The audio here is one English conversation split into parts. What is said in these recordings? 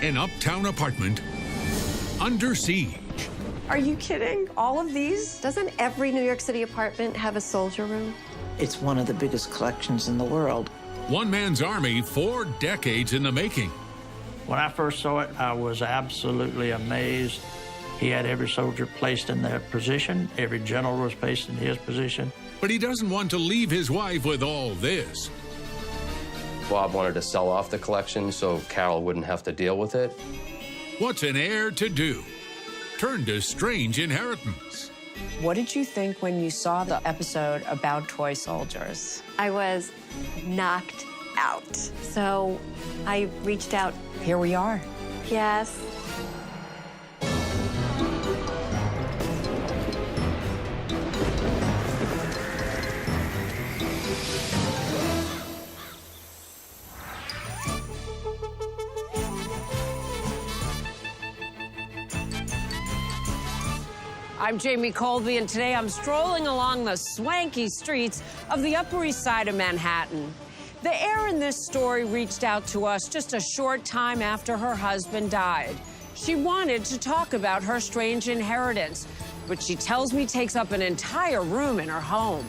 An uptown apartment under siege. Are you kidding? All of these? Doesn't every New York City apartment have a soldier room? It's one of the biggest collections in the world. One man's army 4 decades in the making. When I first saw it, I was absolutely amazed. He had every soldier placed in their position. Every general was placed in his position. But he doesn't want to leave his wife with all this. Bob wanted to sell off the collection so Carol wouldn't have to deal with it. What's an heir to do? Turn to strange inheritance. What did you think when you saw the episode about toy soldiers? I was knocked out. So I reached out. Here we are. Yes. I'm Jamie Colby, and today I'm strolling along the swanky streets of the Upper East Side of Manhattan. The heir in this story reached out to us just a short time after her husband died. She wanted to talk about her strange inheritance, which she tells me takes up an entire room in her home.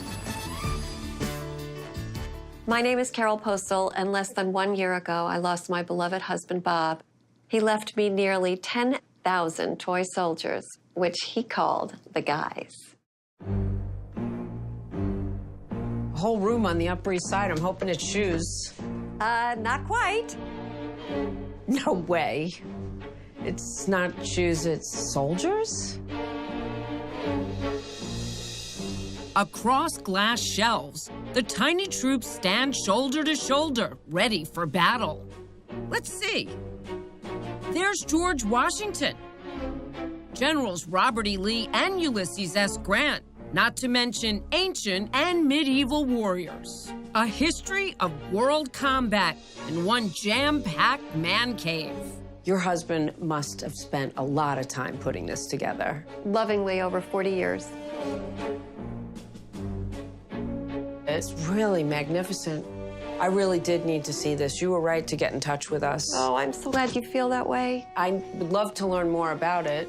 My name is Carol Postal, and less than 1 year ago, I lost my beloved husband, Bob. He left me nearly 10,000 toy soldiers, which he called the guys. A whole room on the Upper East Side. I'm hoping it's shoes. Not quite. No way. It's not shoes, it's soldiers? Across glass shelves, the tiny troops stand shoulder to shoulder, ready for battle. Let's see. There's George Washington, Generals Robert E. Lee and Ulysses S. Grant, not to mention ancient and medieval warriors. A history of world combat in one jam-packed man cave. Your husband must have spent a lot of time putting this together. Lovingly over 40 years. It's really magnificent. I really did need to see this. You were right to get in touch with us. Oh, I'm so glad you feel that way. I would love to learn more about it.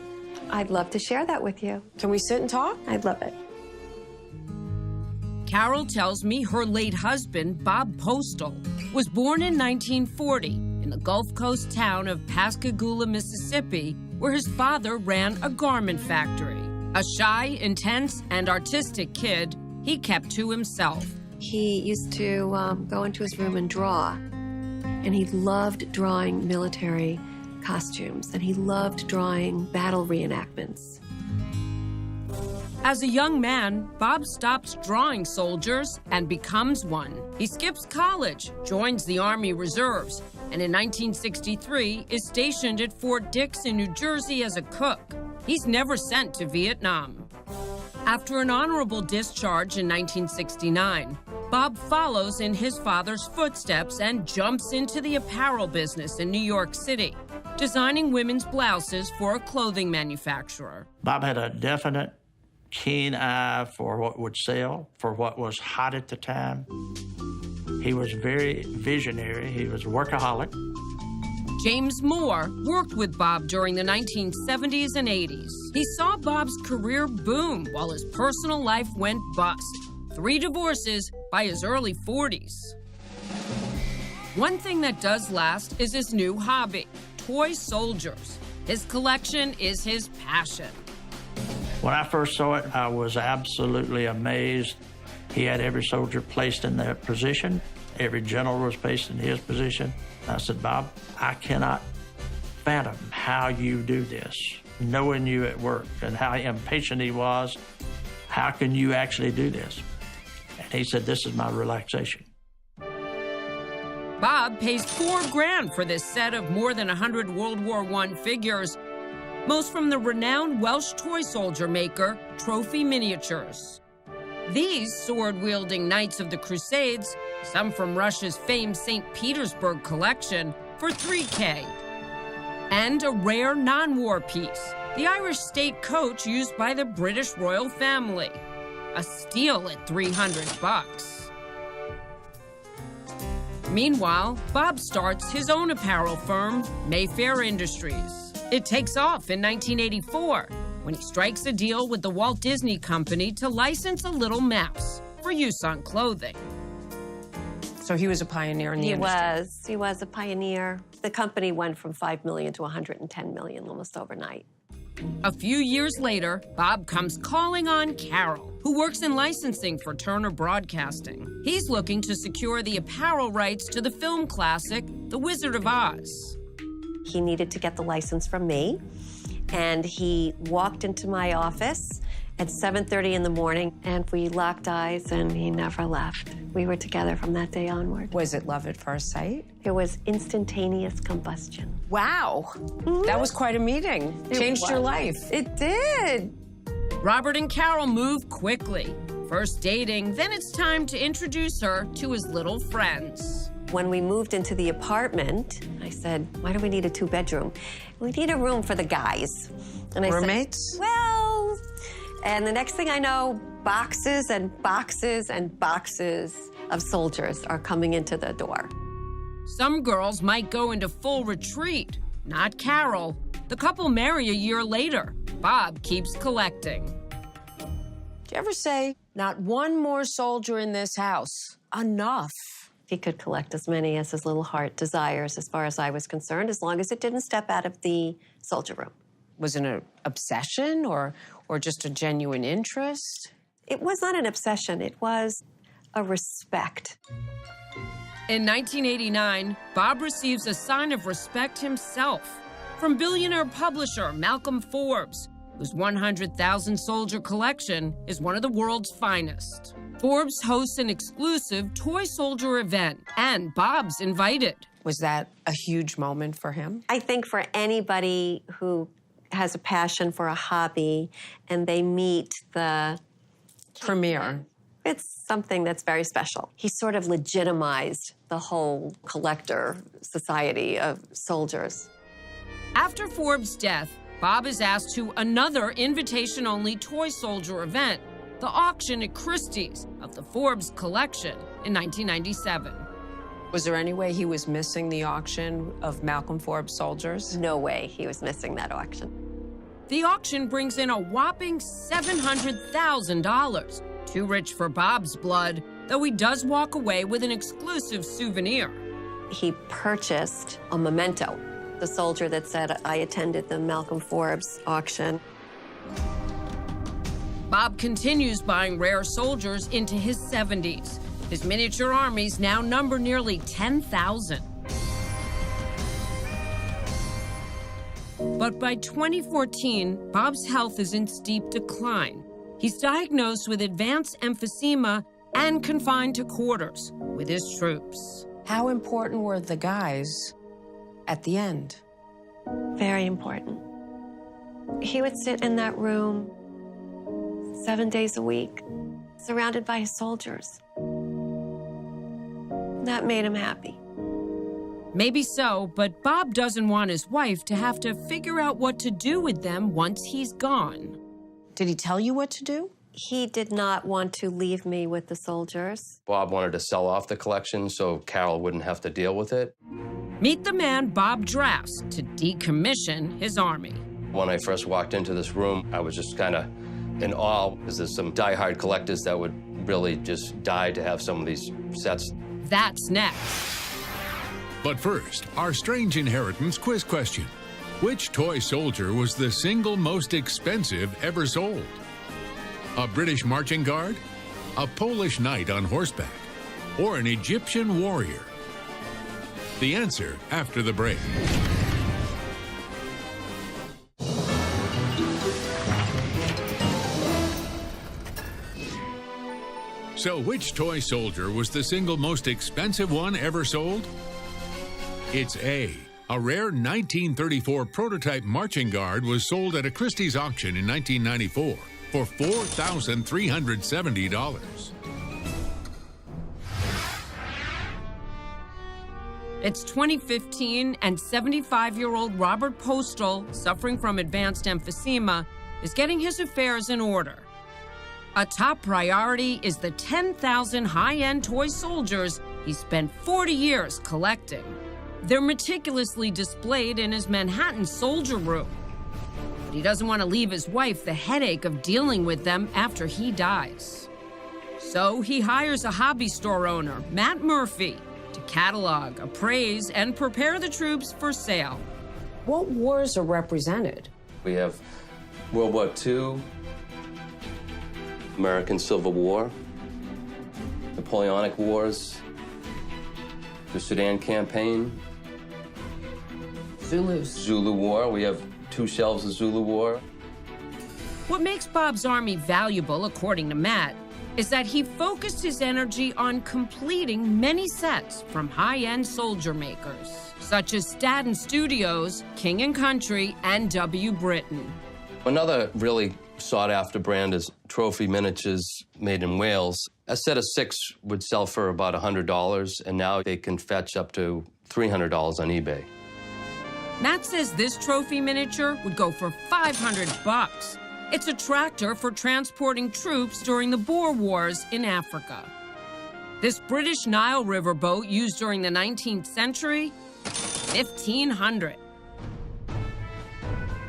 I'd love to share that with you. Can we sit and talk? I'd love it. Carol tells me her late husband, Bob Postal, was born in 1940 in the Gulf Coast town of Pascagoula, Mississippi, where his father ran a garment factory. A shy, intense, and artistic kid, he kept to himself. He used to go into his room and draw, and he loved drawing military costumes, and he loved drawing battle reenactments. As a young man, Bob stops drawing soldiers and becomes one. He skips college, joins the Army Reserves, and in 1963 is stationed at Fort Dix in New Jersey as a cook. He's never sent to Vietnam. After an honorable discharge in 1969, Bob follows in his father's footsteps and jumps into the apparel business in New York City, designing women's blouses for a clothing manufacturer. Bob had a definite, keen eye for what would sell, for what was hot at the time. He was very visionary. He was a workaholic. James Moore worked with Bob during the 1970s and 80s. He saw Bob's career boom while his personal life went bust. 3 divorces by his early 40s. One thing that does last is his new hobby, toy soldiers. His collection is his passion. When I first saw it, I was absolutely amazed. He had every soldier placed in their position. Every general was placed in his position. I said, Bob, I cannot fathom how you do this, knowing you at work and how impatient he was. How can you actually do this? And he said, this is my relaxation. Bob pays $4 grand for this set of more than 100 World War I figures, most from the renowned Welsh toy soldier maker, Trophy Miniatures. These sword-wielding Knights of the Crusades, some from Russia's famed St. Petersburg collection, for $3K. And a rare non-war piece, the Irish state coach used by the British royal family. A steal at $300. Meanwhile, Bob starts his own apparel firm, Mayfair Industries. It takes off in 1984 when he strikes a deal with the Walt Disney Company to license a little mouse for use on clothing. So he was a pioneer in the industry. He was a pioneer. The company went from $5 million to $110 million almost overnight. A few years later, Bob comes calling on Carol, who works in licensing for Turner Broadcasting. He's looking to secure the apparel rights to the film classic, The Wizard of Oz. He needed to get the license from me, and he walked into my office at 7:30 in the morning, and we locked eyes, and he never left. We were together from that day onward. Was it love at first sight? It was instantaneous combustion. Wow. That was quite a meeting. Changed your life. It did. Robert and Carol move quickly. First dating, then it's time to introduce her to his little friends. When we moved into the apartment, I said, why do we need a 2-bedroom? We need a room for the guys. And I Roommates? said, well, and the next thing I know, boxes and boxes and boxes of soldiers are coming into the door. Some girls might go into full retreat, not Carol. The couple marry a year later. Bob keeps collecting. Did you ever say, not one more soldier in this house? Enough. He could collect as many as his little heart desires, as far as I was concerned, as long as it didn't step out of the soldier room. Was it an obsession or just a genuine interest? It was not an obsession. It was a respect. In 1989, Bob receives a sign of respect himself from billionaire publisher Malcolm Forbes, whose 100,000 soldier collection is one of the world's finest. Forbes hosts an exclusive toy soldier event, and Bob's invited. Was that a huge moment for him? I think for anybody who has a passion for a hobby and they meet the Premiere. it's something that's very special. He sort of legitimized the whole collector society of soldiers. After Forbes' death, Bob is asked to another invitation-only toy soldier event, the auction at Christie's of the Forbes collection in 1997. Was there any way he was missing the auction of Malcolm Forbes soldiers? No way he was missing that auction. The auction brings in a whopping $700,000. Too rich for Bob's blood, though he does walk away with an exclusive souvenir. He purchased a memento, the soldier that said, I attended the Malcolm Forbes auction. Bob continues buying rare soldiers into his 70s. His miniature armies now number nearly 10,000. But by 2014, Bob's health is in steep decline. He's diagnosed with advanced emphysema and confined to quarters with his troops. How important were the guys at the end? Very important. He would sit in that room 7 days a week, surrounded by his soldiers. That made him happy. Maybe so, but Bob doesn't want his wife to have to figure out what to do with them once he's gone. Did he tell you what to do? He did not want to leave me with the soldiers. Bob wanted to sell off the collection so Carol wouldn't have to deal with it. Meet the man Bob drafts to decommission his army. When I first walked into this room, I was just kind of in awe, because there's some die-hard collectors that would really just die to have some of these sets. That's next. But first, our strange inheritance quiz question. Which toy soldier was the single most expensive ever sold? A British marching guard, a Polish knight on horseback, or an Egyptian warrior? The answer after the break. So which toy soldier was the single most expensive one ever sold? It's A. A rare 1934 prototype marching guard was sold at a Christie's auction in 1994 for $4,370. It's 2015, and 75-year-old Robert Postal, suffering from advanced emphysema, is getting his affairs in order. A top priority is the 10,000 high-end toy soldiers He spent 40 years collecting. They're meticulously displayed in his Manhattan soldier room. But he doesn't want to leave his wife the headache of dealing with them after he dies. So he hires a hobby store owner, Matt Murphy, to catalog, appraise, and prepare the troops for sale. What wars are represented? We have World War II, American Civil War, Napoleonic Wars, the Sudan Campaign, Zulu War. We have 2 shelves of Zulu War. What makes Bob's army valuable, according to Matt, is that he focused his energy on completing many sets from high-end soldier makers, such as Staten Studios, King & Country, and W. Britton. Another really sought-after brand is Trophy Miniatures made in Wales. A set of 6 would sell for about $100, and now they can fetch up to $300 on eBay. Matt says this trophy miniature would go for $500. It's a tractor for transporting troops during the Boer Wars in Africa. This British Nile River boat used during the 19th century, $1,500.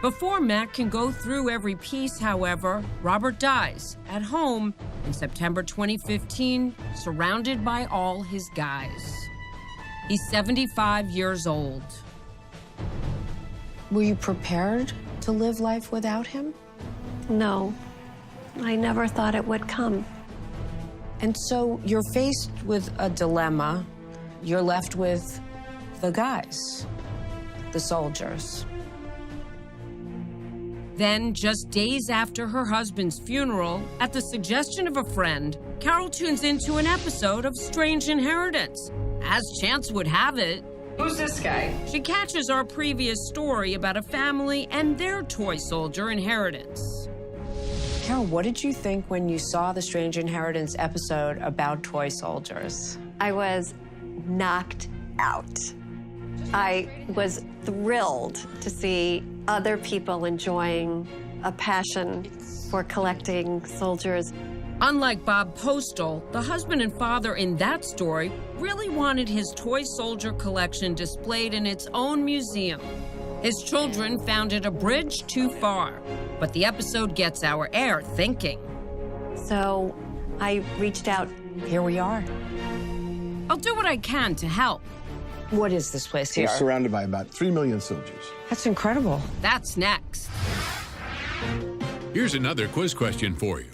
Before Matt can go through every piece, however, Robert dies at home in September 2015, surrounded by all his guys. He's 75 years old. Were you prepared to live life without him? No, I never thought it would come. And so you're faced with a dilemma. You're left with the guys, the soldiers. Then, just days after her husband's funeral, at the suggestion of a friend, Carol tunes into an episode of Strange Inheritance. As chance would have it, Who's this guy? she catches our previous story about a family and their toy soldier inheritance. Carol, what did you think when you saw the Strange Inheritance episode about toy soldiers? I was knocked out. I was thrilled to see other people enjoying a passion for collecting soldiers. Unlike Bob Postal, the husband and father in that story really wanted his toy soldier collection displayed in its own museum. His children found it a bridge too far, but the episode gets our heir thinking. So I reached out. Here we are. I'll do what I can to help. What is this place here? We're surrounded by about 3 million soldiers. That's incredible. That's next. Here's another quiz question for you.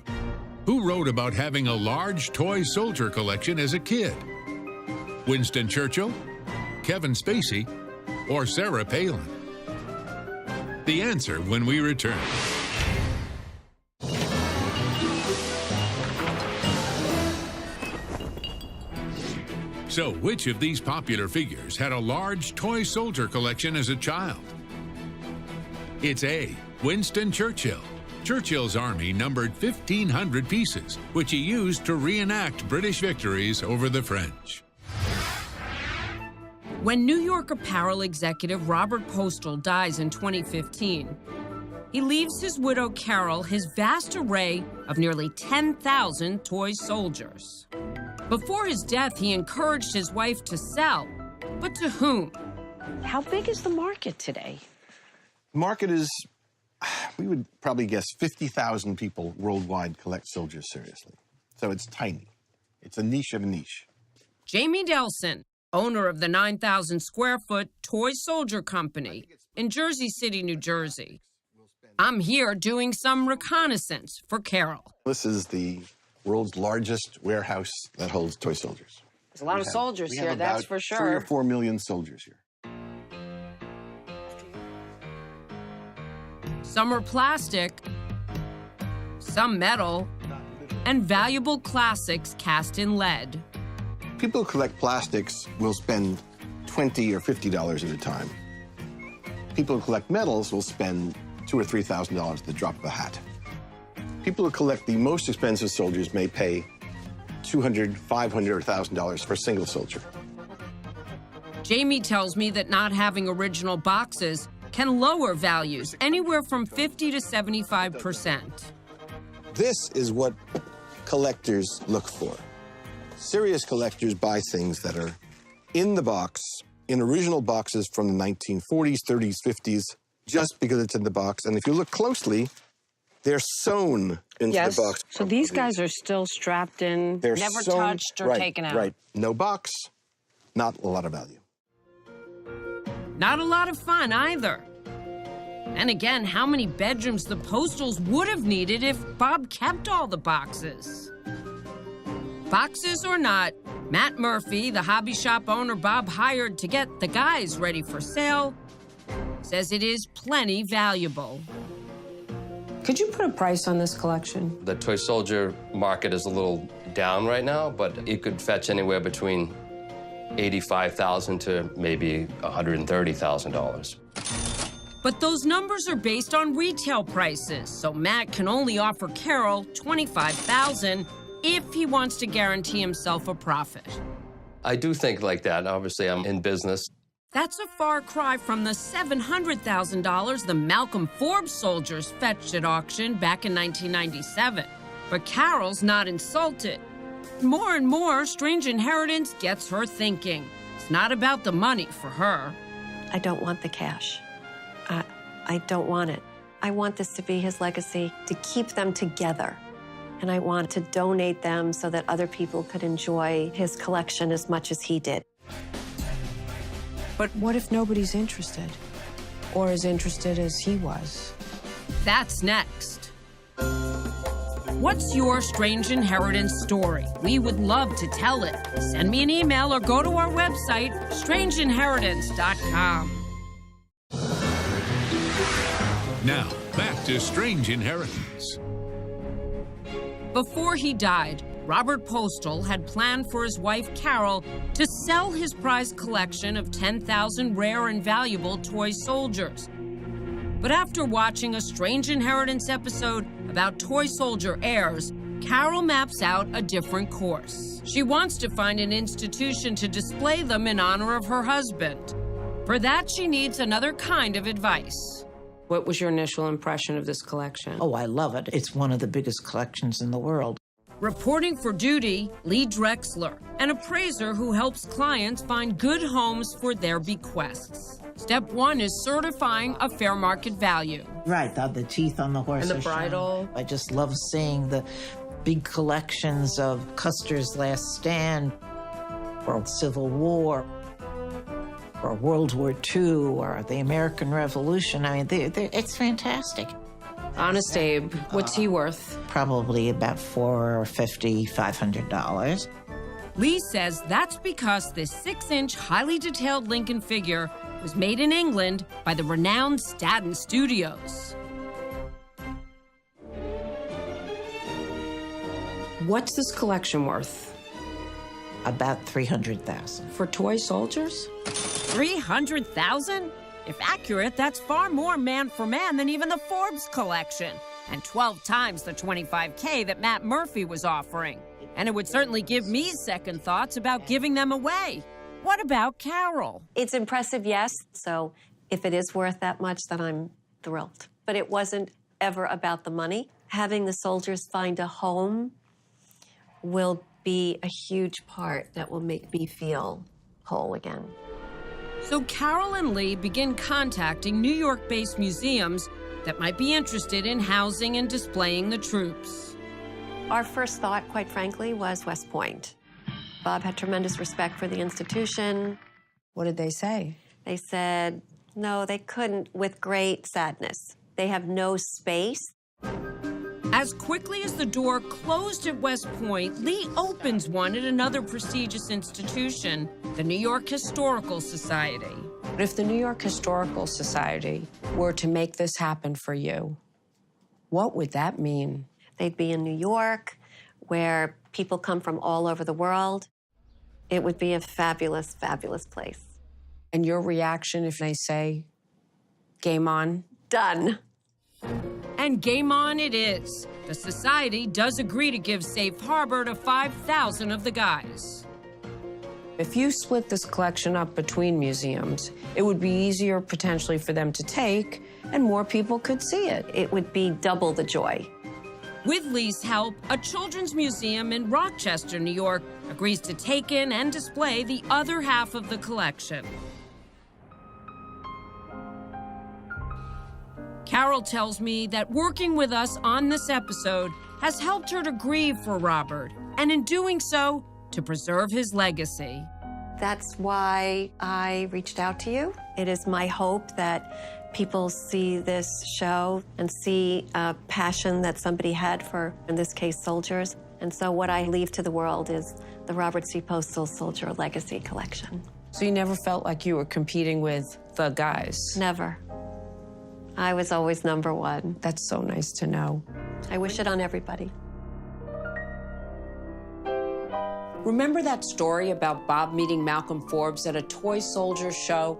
Who wrote about having a large toy soldier collection as a kid? Winston Churchill, Kevin Spacey, or Sarah Palin? The answer when we return. So, which of these popular figures had a large toy soldier collection as a child? It's A, Winston Churchill. Churchill's army numbered 1,500 pieces, which he used to reenact British victories over the French. When New York apparel executive Robert Postal dies in 2015, he leaves his widow Carol his vast array of nearly 10,000 toy soldiers. Before his death, he encouraged his wife to sell, but to whom? How big is the market today? The market is, we would probably guess 50,000 people worldwide collect soldiers seriously. So it's tiny. It's a niche of a niche. Jamie Delson, owner of the 9,000 square foot Toy Soldier Company in Jersey City, New Jersey. I'm here doing some reconnaissance for Carol. This is the world's largest warehouse that holds toy soldiers. There's a lot of soldiers we here, have that's about for sure. 3 or 4 million soldiers here. Some are plastic, some metal, and valuable classics cast in lead. People who collect plastics will spend $20 or $50 at a time. People who collect metals will spend $2,000 or $3,000 at the drop of a hat. People who collect the most expensive soldiers may pay $200, $500, or $1,000 for a single soldier. Jamie tells me that not having original boxes can lower values anywhere from 50 to 75%. This is what collectors look for. Serious collectors buy things that are in the box, in original boxes from the 1940s, 30s, 50s, just because it's in the box. And if you look closely, they're sewn into the box. So these guys are still strapped in, They're never sewn, touched or taken out. Right. No box, not a lot of value. Not a lot of fun either. And again, how many bedrooms the Postals would have needed if Bob kept all the boxes. Boxes or not, Matt Murphy, the hobby shop owner Bob hired to get the guys ready for sale, says it is plenty valuable. Could you put a price on this collection? The toy soldier market is a little down right now, but it could fetch anywhere between $85,000 to maybe $130,000. But those numbers are based on retail prices, so Matt can only offer Carol $25,000 if he wants to guarantee himself a profit. I do think like that. Obviously, I'm in business. That's a far cry from the $700,000 the Malcolm Forbes soldiers fetched at auction back in 1997. But Carol's not insulted. More and more, Strange Inheritance gets her thinking. It's not about the money for her. I don't want the cash. I don't want it. I want this to be his legacy, to keep them together. And I want to donate them so that other people could enjoy his collection as much as he did. But what if nobody's interested? Or as interested as he was? That's next. What's your Strange Inheritance story? We would love to tell it. Send me an email or go to our website, strangeinheritance.com. Now, back to Strange Inheritance. Before he died, Robert Postal had planned for his wife, Carol, to sell his prized collection of 10,000 rare and valuable toy soldiers. But after watching a Strange Inheritance episode about toy soldier heirs, Carol maps out a different course. She wants to find an institution to display them in honor of her husband. For that, she needs another kind of advice. What was your initial impression of this collection? Oh, I love it. It's one of the biggest collections in the world. Reporting for duty, Lee Drexler, an appraiser who helps clients find good homes for their bequests. Step one is certifying a fair market value. Right, the teeth on the horse. And the are bridle. shiny. I just love seeing the big collections of Custer's Last Stand, or Civil War, or World War II, or the American Revolution. I mean, it's fantastic. Honest Abe, what's he worth? Probably about $450, $500. Lee says that's because this 6-inch, highly detailed Lincoln figure was made in England by the renowned Staten Studios. What's this collection worth? About $300,000. For toy soldiers? $300,000? If accurate, that's far more man for man than even the Forbes collection, and 12 times the $25K that Matt Murphy was offering. And it would certainly give me second thoughts about giving them away. What about Carol? It's impressive, yes. So if it is worth that much, then I'm thrilled. But it wasn't ever about the money. Having the soldiers find a home will be a huge part that will make me feel whole again. So Carol and Lee begin contacting New York-based museums that might be interested in housing and displaying the troops. Our first thought, quite frankly, was West Point. Bob had tremendous respect for the institution. What did they say? They said, no, they couldn't, with great sadness. They have no space. As quickly as the door closed at West Point, Lee opens one at another prestigious institution, the New York Historical Society. But if the New York Historical Society were to make this happen for you, what would that mean? They'd be in New York, where people come from all over the world. It would be a fabulous, fabulous place. And your reaction if they say, game on? Done. And game on it is. The society does agree to give safe harbor to 5,000 of the guys. If you split this collection up between museums, it would be easier potentially for them to take, and more people could see it. It would be double the joy. With Lee's help, a children's museum in Rochester, New York, agrees to take in and display the other half of the collection. Carol tells me that working with us on this episode has helped her to grieve for Robert, and in doing so, to preserve his legacy. That's why I reached out to you. It is my hope that people see this show and see a passion that somebody had for, in this case, soldiers. And so what I leave to the world is the Robert C. Postal Soldier Legacy Collection. So you never felt like you were competing with the guys? Never. I was always number one. That's so nice to know. I wish it on everybody. Remember that story about Bob meeting Malcolm Forbes at a toy soldier show?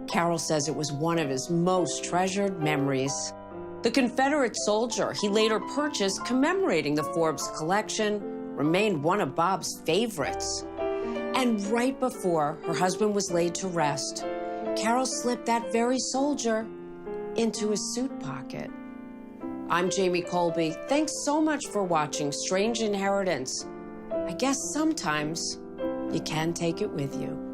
Carol says it was one of his most treasured memories. The Confederate soldier he later purchased commemorating the Forbes collection remained one of Bob's favorites. And right before her husband was laid to rest, Carol slipped that very soldier into his suit pocket. I'm Jamie Colby. Thanks so much for watching Strange Inheritance. I guess sometimes you can take it with you.